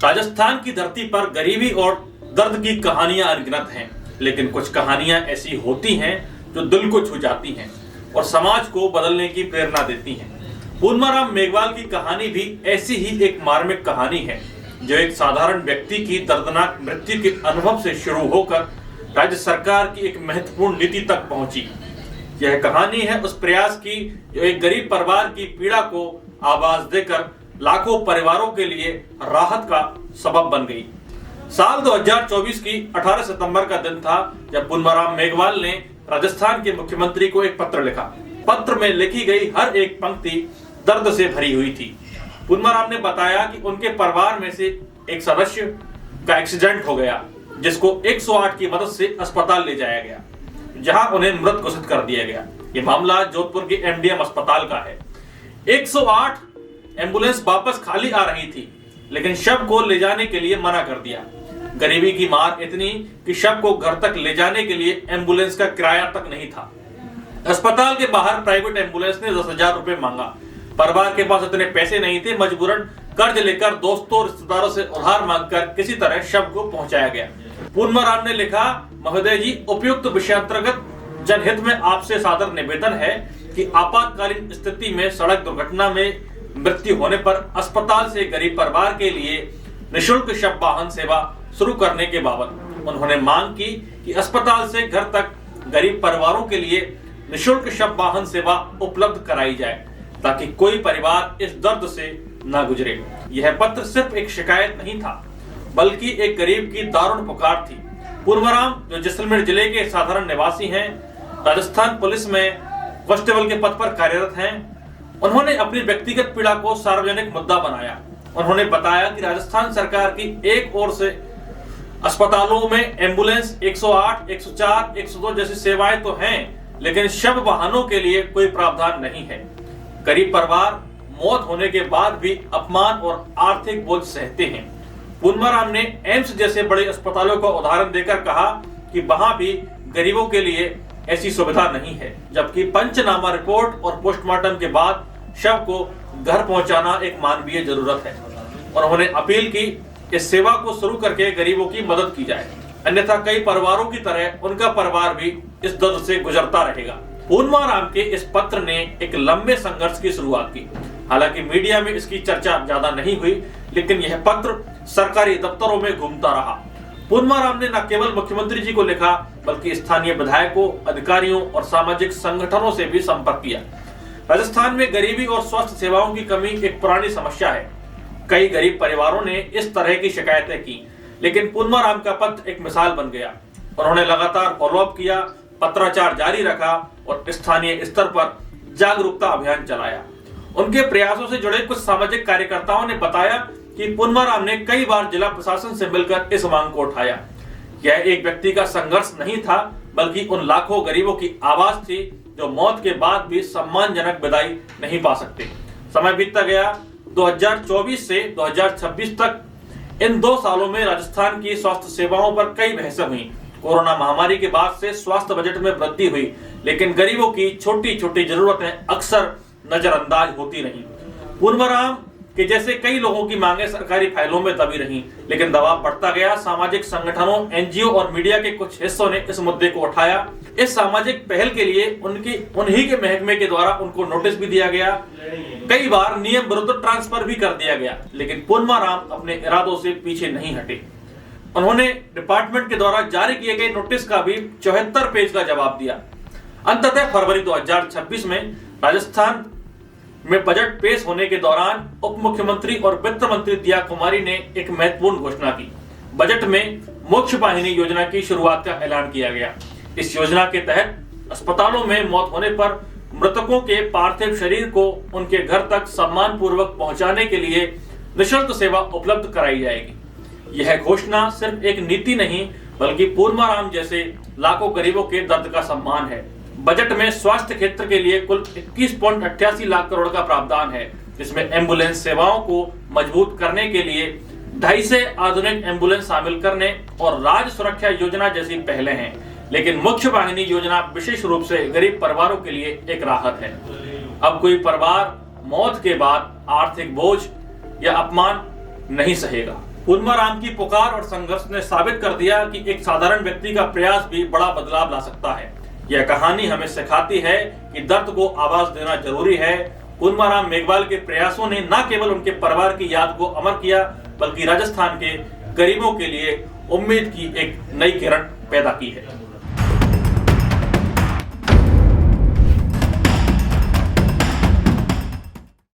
राजस्थान की धरती पर गरीबी और दर्द की कहानियां अनगिनत हैं, लेकिन कुछ कहानियां ऐसी होती हैं जो दिल को छू जाती हैं और समाज को बदलने की प्रेरणा देती हैं। पूर्वाराम मेघवाल की कहानी भी ऐसी ही एक मार्मिक कहानी है, जो एक साधारण व्यक्ति की दर्दनाक मृत्यु के अनुभव से शुरू होकर राज्य सरकार की एक महत्वपूर्ण नीति तक पहुंची। यह कहानी है उस प्रयास की जो एक गरीब परिवार की पीड़ा को आवाज देकर लाखों परिवारों के लिए राहत का सबब बन गई। साल 2024 की 18 सितंबर का दिन था जब पूर्वाराम मेघवाल ने राजस्थान के मुख्यमंत्री को एक पत्र लिखा। पत्र में लिखी गई हर एक पंक्ति दर्द से भरी हुई थी। पूर्वाराम ने बताया कि उनके परिवार में से एक सदस्य का एक्सीडेंट हो गया, जिसको 108 की मदद से अस्पताल ले जाया गया, जहां उन्हें मृत घोषित कर दिया गया। ये मामला जोधपुर के एमडीएम अस्पताल का है। 108 एम्बुलेंस वापस खाली आ रही थी, लेकिन शव को ले जाने के लिए मना कर दिया। गरीबी की मार इतनी कि शव को घर तक ले जाने के लिए एम्बुलेंस का किराया तक नहीं था। अस्पताल के बाहर प्राइवेट एम्बुलेंस ने 10,000 रुपए मांगा। परिवार के पास इतने पैसे नहीं थे। मजबूरन कर्ज लेकर दोस्तों और रिश्तेदारों से उधार मांगकर किसी तरह शव को पहुंचाया गया। पूर्वाराम ने लिखा, महोदय जी, उपयुक्त विषयांतर्गत जनहित में आपसे सादर निवेदन है कि आपातकालीन स्थिति में सड़क दुर्घटना में मृत्यु होने पर अस्पताल से गरीब परिवार के लिए निःशुल्क शव वाहन सेवा शुरू करने के बाबत उन्होंने मांग की कि अस्पताल से घर तक गरीब परिवारों के लिए निःशुल्क शव वाहन सेवा उपलब्ध कराई जाए, ताकि कोई परिवार इस दर्द से न गुजरे। यह पत्र सिर्फ एक शिकायत नहीं था, बल्कि एक गरीब की दारुण पुकार थी। पूर्वाराम, जो जैसलमेर जिले के साधारण निवासी हैं, राजस्थान पुलिस में कांस्टेबल के पद पर कार्यरत हैं, उन्होंने अपनी व्यक्तिगत पीड़ा को सार्वजनिक मुद्दा बनाया। उन्होंने बताया कि राजस्थान सरकार की एक ओर से अस्पतालों में एम्बुलेंस 108, 104, 102 जैसी सेवाएं तो हैं, लेकिन शव वाहनों के लिए कोई प्रावधान नहीं है। गरीब परिवार मौत होने के बाद भी अपमान और आर्थिक बोझ सहते हैं। पूर्वाराम ने एम्स जैसे बड़े अस्पतालों का उदाहरण देकर कहा कि वहां भी गरीबों के लिए ऐसी सुविधा नहीं है, जबकि पंचनामा रिपोर्ट और पोस्टमार्टम के बाद शव को घर पहुंचाना एक मानवीय जरूरत है। और उन्होंने अपील की इस सेवा को शुरू करके गरीबों की मदद की जाए, अन्यथा कई परिवारों की तरह उनका परिवार भी इस दर्द से गुजरता रहेगा। पूर्वाराम के इस पत्र ने एक लंबे संघर्ष की शुरुआत की। हालांकि मीडिया में इसकी चर्चा ज्यादा नहीं हुई, लेकिन यह पत्र सरकारी दफ्तरों में घूमता रहा। पूर्वाराम ने न केवल मुख्यमंत्री जी को लिखा, बल्कि स्थानीय विधायकों, अधिकारियों और सामाजिक संगठनों से भी संपर्क किया। राजस्थान में गरीबी और स्वास्थ्य सेवाओं की कमी एक पुरानी समस्या है। कई गरीब परिवारों ने इस तरह की शिकायतें की, लेकिन पूर्वाराम का पत्र एक मिसाल बन गया। उन्होंने लगातार फॉलोअप किया, पत्राचार जारी रखा और स्थानीय स्तर पर जागरूकता अभियान चलाया। उनके प्रयासों से जुड़े कुछ सामाजिक कार्यकर्ताओं ने बताया कि पूर्वाराम ने कई बार जिला प्रशासन से मिलकर इस मांग को उठाया। यह एक व्यक्ति का संघर्ष नहीं था, बल्कि उन लाखों गरीबों की आवाज थी जो मौत के बाद भी सम्मानजनक विदाई नहीं पा सकते। समय बीतता गया। 2024 से 2026 तक इन 2 सालों में राजस्थान की स्वास्थ्य सेवाओं पर कई बहसें हुई। कोरोना महामारी के बाद से स्वास्थ्य बजट में वृद्धि हुई, लेकिन गरीबों की छोटी छोटी जरूरतें अक्सर नजरअंदाज होती रही। पूर्वाराम के जैसे कई लोगों की मांगे सरकारी फाइलों में दबी रहीं, लेकिन दबाव बढ़ता गया। सामाजिक संगठनों, एनजीओ और मीडिया के कुछ हिस्सों ने इस मुद्दे को उठाया। इस सामाजिक पहल के लिए उन्हीं के महकमे के द्वारा उनको नोटिस भी दिया गया। कई बार नियम विरुद्ध ट्रांसफर भी कर दिया गया, लेकिन पूर्वाराम अपने इरादों से पीछे नहीं हटे। उन्होंने डिपार्टमेंट के द्वारा जारी किए गए नोटिस का भी 74 पेज का जवाब दिया। अंततः फरवरी 2026 में राजस्थान में बजट पेश होने के दौरान उप मुख्यमंत्री और वित्त मंत्री दिया कुमारी ने एक महत्वपूर्ण घोषणा की। बजट में मोक्ष वाहिनी योजना की शुरुआत का ऐलान किया गया। इस योजना के तहत अस्पतालों में मौत होने पर मृतकों के पार्थिव शरीर को उनके घर तक सम्मान पूर्वक पहुंचाने के लिए निःशुल्क सेवा उपलब्ध कराई जाएगी। यह घोषणा सिर्फ एक नीति नहीं, बल्कि पूर्वाराम जैसे लाखों गरीबों के दर्द का सम्मान है। बजट में स्वास्थ्य क्षेत्र के लिए कुल 21.88 लाख करोड़ का प्रावधान है, जिसमें एम्बुलेंस सेवाओं को मजबूत करने के लिए 2.5 से आधुनिक एम्बुलेंस शामिल करने और राज्य सुरक्षा योजना जैसी पहलें हैं। लेकिन मुख्य वाहिनी योजना विशेष रूप से गरीब परिवारों के लिए एक राहत है। अब कोई परिवार मौत के बाद आर्थिक बोझ या अपमान नहीं सहेगा। पूर्वाराम की पुकार और संघर्ष ने साबित कर दिया कि एक साधारण व्यक्ति का प्रयास भी बड़ा बदलाव ला सकता है। यह कहानी हमें सिखाती है कि दर्द को आवाज देना जरूरी है। पूर्वाराम मेघवाल के प्रयासों ने न केवल उनके परिवार की याद को अमर किया, बल्कि राजस्थान के गरीबों के लिए उम्मीद की एक नई किरण पैदा की है।